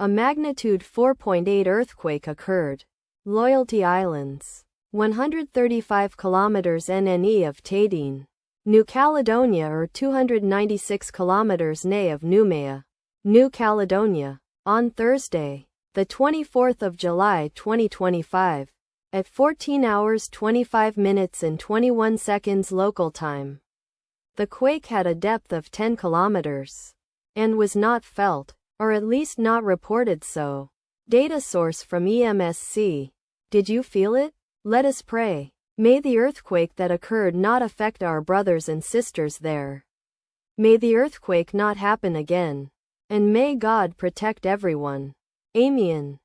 A magnitude 4.8 earthquake occurred. Loyalty Islands, 135 kilometers NNE of Tadine, New Caledonia, or 296 kilometers NE of Noumea, New Caledonia, on Thursday, the 24th of July 2025, at 14 hours 25 minutes and 21 seconds local time. The quake had a depth of 10 kilometers and was not felt, or at least not reported so. Data source from EMSC. Did you feel it? Let us pray. May the earthquake that occurred not affect our brothers and sisters there. May the earthquake not happen again. And may God protect everyone. Amen.